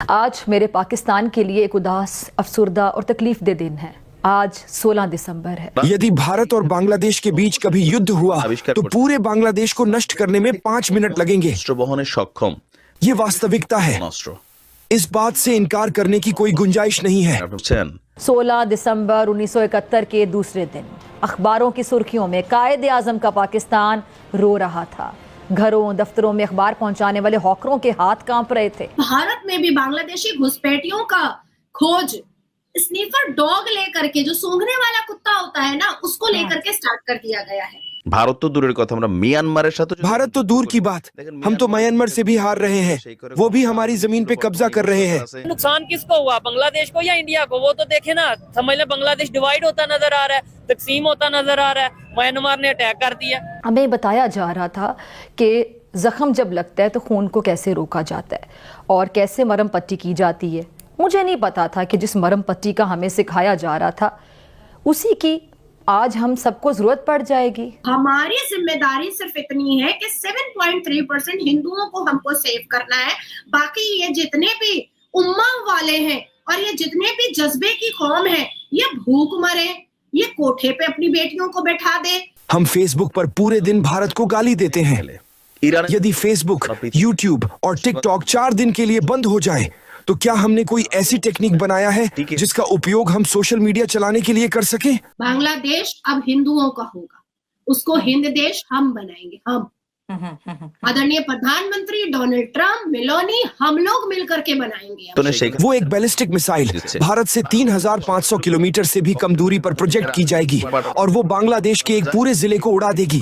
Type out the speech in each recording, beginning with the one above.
आज मेरे पाकिस्तान के लिए एक उदास, अफसुर्दा और तकलीफ दे दिन है। आज 16 दिसंबर है। यदि भारत और बांग्लादेश के बीच कभी युद्ध हुआ तो पूरे बांग्लादेश को नष्ट करने में 5 मिनट लगेंगे। ये वास्तविकता है, इस बात से इनकार करने की कोई गुंजाइश नहीं है। 16 दिसंबर 1971 के दूसरे दिन अखबारों की सुर्खियों में कायदे आजम का पाकिस्तान रो रहा था। घरों दफ्तरों में अखबार पहुंचाने वाले हॉकरों के हाथ कांप रहे थे। भारत में भी बांग्लादेशी घुसपैठियों का खोज स्नीफर डॉग लेकर के, जो सूंघने वाला कुत्ता होता है ना, उसको लेकर के स्टार्ट कर दिया गया है। भारत तो दूर कथा, म्यांमार भारत तो दूर की बात, हम तो म्यांमार से भी हार रहे हैं। वो भी हमारी जमीन पे कब्जा कर रहे हैं। नुकसान किसको हुआ, बांग्लादेश को या इंडिया को? वो तो देखे ना, समझ ले बांग्लादेश डिवाइड होता नजर आ रहा है, तकसीम होता नजर आ रहा है। म्यांमार ने अटैक कर दिया। हमें बताया जा रहा था कि जख्म जब लगता है तो खून को कैसे रोका जाता है और कैसे मरहम पट्टी की जाती है। मुझे नहीं पता था कि जिस मरहम पट्टी का हमें सिखाया जा रहा था उसी की आज हम सबको जरूरत पड़ जाएगी। हमारी जिम्मेदारी सिर्फ इतनी है कि 7.3% हिंदुओं को हमको सेव करना है। बाकी ये जितने भी उम्मा वाले हैं और ये जितने भी जज्बे की कौम है, ये भूख मरे, ये कोठे पे अपनी बेटियों को बैठा दे। हम फेसबुक पर पूरे दिन भारत को गाली देते हैं। यदि फेसबुक, यूट्यूब और टिकटॉक 4 दिन के लिए बंद हो जाए तो क्या हमने कोई ऐसी टेक्निक बनाया है जिसका उपयोग हम सोशल मीडिया चलाने के लिए कर सकें? बांग्लादेश अब हिंदुओं का होगा, उसको हिंद देश हम बनाएंगे। हम आदरणीय प्रधानमंत्री डोनाल्ड ट्रंप, मेलोनी, हम लोग मिलकर के बनाएंगे। वो एक बैलिस्टिक मिसाइल भारत से 3500 किलोमीटर से भी कम दूरी पर प्रोजेक्ट की जाएगी और वो बांग्लादेश के एक पूरे जिले को उड़ा देगी।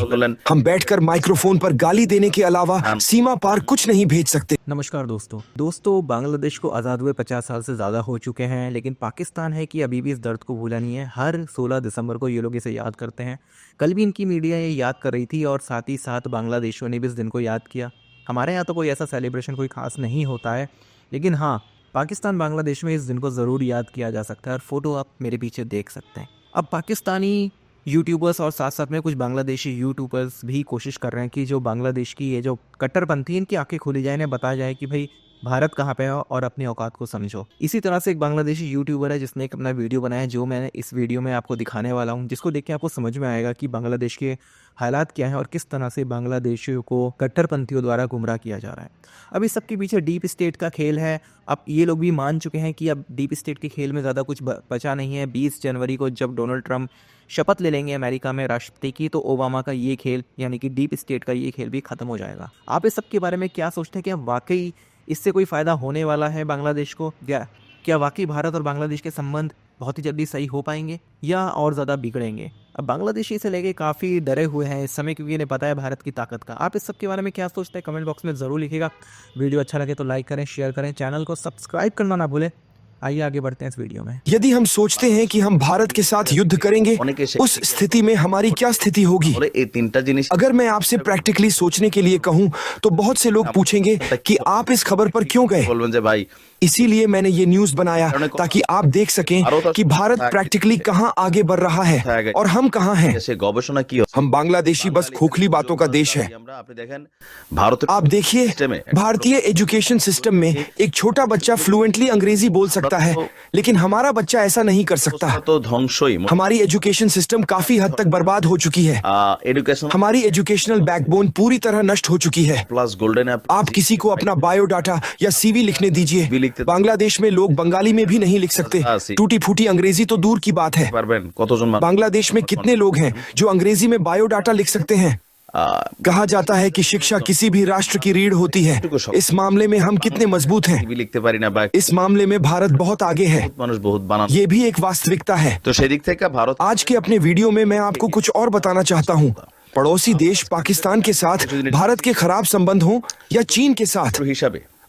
हम बैठकर माइक्रोफोन पर गाली देने के अलावा सीमा पार कुछ नहीं भेज सकते। नमस्कार दोस्तों, बांग्लादेश को आज़ाद हुए 50 साल से ज़्यादा हो चुके हैं, लेकिन पाकिस्तान है कि अभी भी इस दर्द को भूला नहीं है। हर 16 दिसंबर को ये लोग इसे याद करते हैं। कल भी इनकी मीडिया ये याद कर रही थी और साथ ही साथ बांग्लादेशियों ने भी इस दिन को याद किया। हमारे यहाँ तो कोई ऐसा सेलिब्रेशन कोई ख़ास नहीं होता है, लेकिन हाँ, पाकिस्तान बांग्लादेश में इस दिन को ज़रूर याद किया जा सकता है और फ़ोटो आप मेरे पीछे देख सकते हैं। अब पाकिस्तानी यूट्यूबर्स और साथ साथ में कुछ बांग्लादेशी यूट्यूबर्स भी कोशिश कर रहे हैं कि जो बांग्लादेश की ये जो कट्टरपंथी, इनकी आंखें खोली जाए, इन्हें बताया जाए कि भाई भारत कहाँ पे है और अपनी औकात को समझो। इसी तरह से एक बांग्लादेशी यूट्यूबर है जिसने एक अपना वीडियो बनाया है, जो मैं इस वीडियो में आपको दिखाने वाला हूँ, जिसको देख के आपको समझ में आएगा कि बांग्लादेश के हालात क्या हैं और किस तरह से बांग्लादेशियों को कट्टरपंथियों द्वारा गुमराह किया जा रहा है। अब इस सब के पीछे डीप स्टेट का खेल है। अब ये लोग भी मान चुके हैं कि अब डीप स्टेट के खेल में ज़्यादा कुछ बचा नहीं है। 20 जनवरी को जब डोनाल्ड ट्रंप शपथ ले लेंगे अमेरिका में राष्ट्रपति की, तो ओबामा का ये खेल यानी कि डीप स्टेट का ये खेल भी ख़त्म हो जाएगा। आप इस सब के बारे में क्या सोचते हैं? क्या वाकई इससे कोई फ़ायदा होने वाला है बांग्लादेश को? क्या वाकई भारत और बांग्लादेश के संबंध बहुत ही जल्दी सही हो पाएंगे या और ज़्यादा बिगड़ेंगे? अब बांग्लादेशी इसे लेके काफ़ी डरे हुए हैं इस समय, क्योंकि इन्हें पता है भारत की ताकत का। आप इस सब के बारे में क्या सोचते हैं? कमेंट बॉक्स में ज़रूर लिखिएगा। वीडियो अच्छा लगे तो लाइक करें, शेयर करें, चैनल को सब्सक्राइब करना ना भूलें। आइए आगे बढ़ते हैं इस वीडियो में। यदि हम सोचते हैं कि हम भारत के साथ युद्ध करेंगे, उस स्थिति में हमारी क्या स्थिति होगी? अगर मैं आपसे प्रैक्टिकली सोचने के लिए कहूं तो बहुत से लोग पूछेंगे कि आप इस खबर पर क्यों गए। इसीलिए मैंने ये न्यूज़ बनाया ताकि आप देख सकें कि भारत प्रैक्टिकली कहां आगे बढ़ रहा है और हम कहां हैं। हम बांग्लादेशी बस खोखली बातों का देश है। आप देखिए, भारतीय एजुकेशन सिस्टम में एक छोटा बच्चा फ्लुएंटली अंग्रेजी बोल सकता है, लेकिन हमारा बच्चा ऐसा नहीं कर सकता। हमारी एजुकेशन सिस्टम काफी हद तक बर्बाद हो चुकी है। हमारी एजुकेशनल बैकबोन पूरी तरह नष्ट हो चुकी है। आप किसी को अपना बायोडाटा या सीवी लिखने दीजिए, बांग्लादेश में लोग बंगाली में भी नहीं लिख सकते। टूटी फूटी अंग्रेजी तो दूर की बात है। बांग्लादेश में कितने लोग हैं जो अंग्रेजी में बायोडाटा लिख सकते हैं? कहा जाता है कि शिक्षा किसी भी राष्ट्र की रीढ़ होती है। इस मामले में हम कितने मजबूत हैं? इस मामले में भारत बहुत आगे है। ये भी एक वास्तविकता है। आज के अपने वीडियो में मैं आपको कुछ और बताना चाहता हूँ। पड़ोसी देश पाकिस्तान के साथ भारत के खराब संबंध हों या चीन के साथ,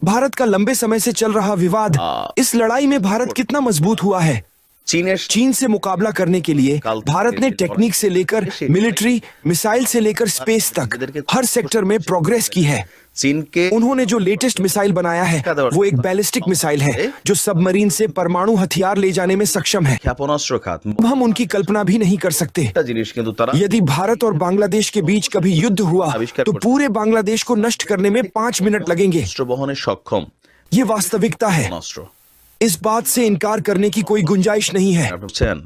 भारत का लंबे समय से चल रहा विवाद, इस लड़ाई में भारत कितना मजबूत हुआ है। चीन से मुकाबला करने के लिए भारत ने टेक्निक से लेकर मिलिट्री, मिसाइल से लेकर स्पेस तक हर सेक्टर में प्रोग्रेस की है। उन्होंने जो लेटेस्ट मिसाइल बनाया है वो एक बैलिस्टिक मिसाइल है जो सबमरीन से परमाणु हथियार ले जाने में सक्षम है। हम उनकी कल्पना भी नहीं कर सकते। यदि भारत और बांग्लादेश के बीच कभी युद्ध हुआ तो पूरे बांग्लादेश को नष्ट करने में 5 मिनट लगेंगे। ये वास्तविकता है। অস্ত্র इस बात से इनकार करने की कोई गुंजाइश नहीं है। আপনি বুঝছেন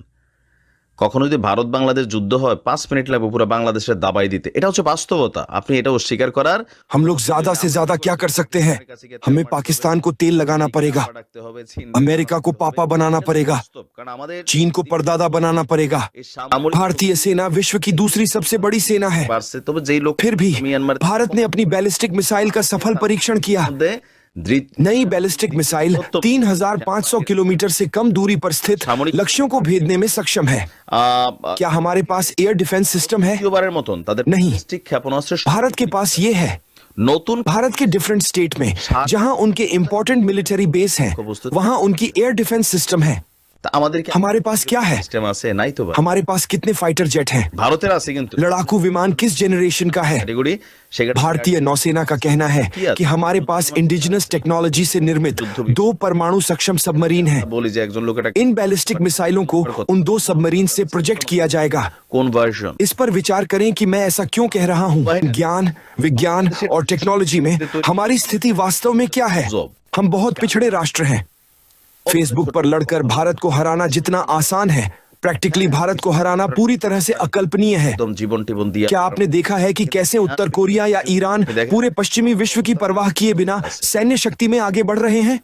কখনো যদি ভারত বাংলাদেশ যুদ্ধ হয় 5 মিনিট লাগবে পুরো বাংলাদেশের দাবাই দিতে। এটা হচ্ছে বাস্তবতা, আপনি এটা অস্বীকার করার हम लोग ज्यादा से ज्यादा क्या कर सकते हैं? हमें पाकिस्तान को तेल लगाना पड़ेगा, अमेरिका को पापा बनाना पड़ेगा, কারণ আমাদের चीन को परदादा बनाना पड़ेगा। এই সামরিক भारतीय सेना विश्व की दूसरी सबसे बड़ी सेना है। বাড়ছে, তবে যেই লোক फिर भी মিয়ানমার भारत ने अपनी बैलिस्टिक मिसाइल का सफल परीक्षण किया। মধ্যে नई बैलिस्टिक मिसाइल 3,500 किलोमीटर से कम दूरी पर स्थित लक्ष्यों को भेदने में सक्षम है। क्या हमारे पास एयर डिफेंस सिस्टम है? দ্বিতীয়বারের মতন তাদের नहीं। ব্যালিস্টিক ক্ষেপণাস্ত্র भारत के पास ये है। নতুন भारत के डिफरेंट स्टेट में जहां उनके इम्पोर्टेंट मिलिट्री बेस हैं, वहां उनकी एयर डिफेंस सिस्टम है। তা আমাদের কি हमारे पास क्या है? সিস্টেম আছে? নাই তো ভাই। हमारे पास कितने फाइटर जेट हैं? ভারতের আছে কিন্তু लड़ाकू विमान किस जनरेशन का है? ক্যাটাগরি সেটা भारतीय नौसेना का कहना है कि हमारे पास इंडिजिनस टेक्नोलॉजी से निर्मित 2 परमाणु सक्षम सबमरीन हैं। বলি যে একজন লোক এটা इन बैलिस्टिक मिसाइलों को उन 2 सबमरीन से प्रोजेक्ट किया जाएगा। কোন ভার্সন इस पर विचार करें कि मैं ऐसा क्यों कह रहा हूँ। ज्ञान, विज्ञान और टेक्नोलॉजी में हमारी स्थिति वास्तव में क्या है? हम बहुत पिछड़े राष्ट्र हैं। फेसबुक पर लड़कर भारत को हराना जितना आसान है, प्रैक्टिकली भारत को हराना पूरी तरह से अकल्पनीय है। একদম জীবন টিবন দিয়া क्या आपने देखा है कि कैसे उत्तर कोरिया या ईरान पूरे पश्चिमी विश्व की परवाह किए बिना सैन्य शक्ति में आगे बढ़ रहे हैं?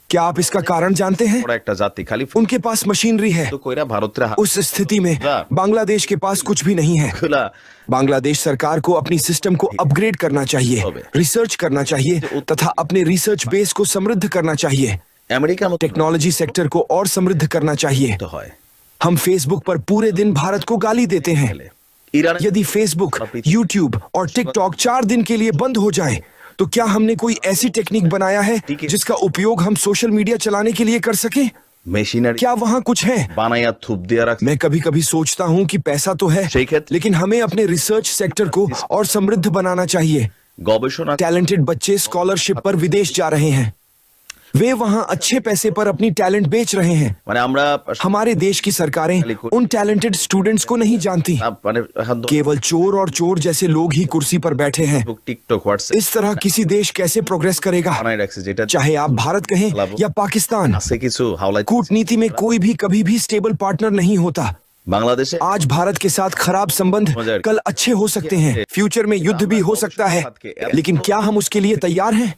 क्या आप इसका कारण जानते हैं? বড় একটা জাতি খালি उनके पास मशीनरी है। তো কইরা ভারতের उस स्थिति में बांग्लादेश के पास कुछ भी नहीं है। হাগুলা बांग्लादेश सरकार को अपनी सिस्टम को अपग्रेड करना चाहिए, रिसर्च करना चाहिए तथा अपने रिसर्च बेस को समृद्ध करना चाहिए। আমেরিকার মতো टेक्नोलॉजी सेक्टर को और समृद्ध करना चाहिए। তো হয় हम फेसबुक पर पूरे दिन भारत को गाली देते हैं। ইরান यदि फेसबुक, यूट्यूब और टिकटॉक 4 दिन के लिए बंद हो जाए, तो क्या हमने कोई ऐसी टेक्निक बनाया है जिसका उपयोग हम सोशल मीडिया चलाने के लिए कर सके? মেশিনারি क्या वहाँ कुछ है? বানায়া থুপ দিয়া রাখ मैं कभी कभी सोचता हूँ कि पैसा तो है, সেই ক্ষেত্রে लेकिन हमें अपने रिसर्च सेक्टर को और समृद्ध बनाना चाहिए। গবেষণা टैलेंटेड बच्चे स्कॉलरशिप पर विदेश जा रहे हैं। वे वहाँ अच्छे पैसे पर अपनी टैलेंट बेच रहे हैं। মানে আমরা हमारे देश की सरकारें उन टैलेंटेड स्टूडेंट्स को नहीं जानती। মানে এখন তো केवल चोर और चोर जैसे लोग ही कुर्सी पर बैठे हैं। টিকটক হোয়াটসঅ্যাপ इस तरह किसी देश कैसे प्रोग्रेस करेगा? বানাই রাখছে যেটা चाहे आप भारत कहें या पाकिस्तान, আছে কিছু হাওলাই कूटनीति में कोई भी कभी भी स्टेबल पार्टनर नहीं होता। বাংলাদেশে आज भारत के साथ खराब संबंध कल अच्छे हो सकते हैं। फ्यूचर में युद्ध भी हो सकता है, लेकिन क्या हम उसके लिए तैयार हैं?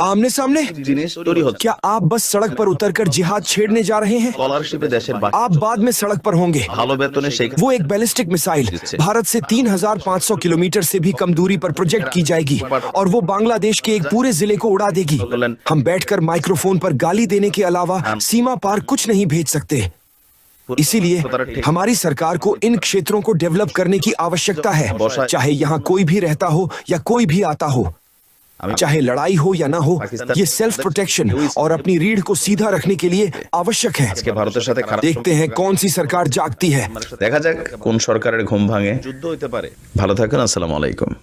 आमने सामने জিনিস তৈরি হচ্ছে क्या आप बस सड़क पर उतरकर जिहाद छेड़ने जा रहे हैं? স্কলারশিপে দেশের आप बाद में सड़क पर होंगे। ভালো বেতনে সেই वो एक बैलिस्टिक मिसाइल भारत से 3,500 किलोमीटर से भी कम दूरी पर प्रोजेक्ट की जाएगी और वो बांग्लादेश के एक पूरे जिले को उड़ा देगी। हम बैठकर माइक्रोफोन पर गाली देने के अलावा सीमा पार कुछ नहीं भेज सकते। इसीलिए हमारी सरकार को इन क्षेत्रों को डेवलप करने की आवश्यकता है, चाहे यहाँ कोई भी रहता हो या कोई भी आता हो। चाहे लड़ाई हो या ना हो, ये सेल्फ प्रोटेक्शन और अपनी रीढ़ को सीधा रखने के लिए आवश्यक है। আজকে ভারতের সাথে খারাপ देखते हैं कौन सी सरकार जागती है। দেখা যাক কোন সরকারের ঘুম ভাঙে যুদ্ধ হইতে পারে। ভালো থাকুন, আসসালামু আলাইকুম।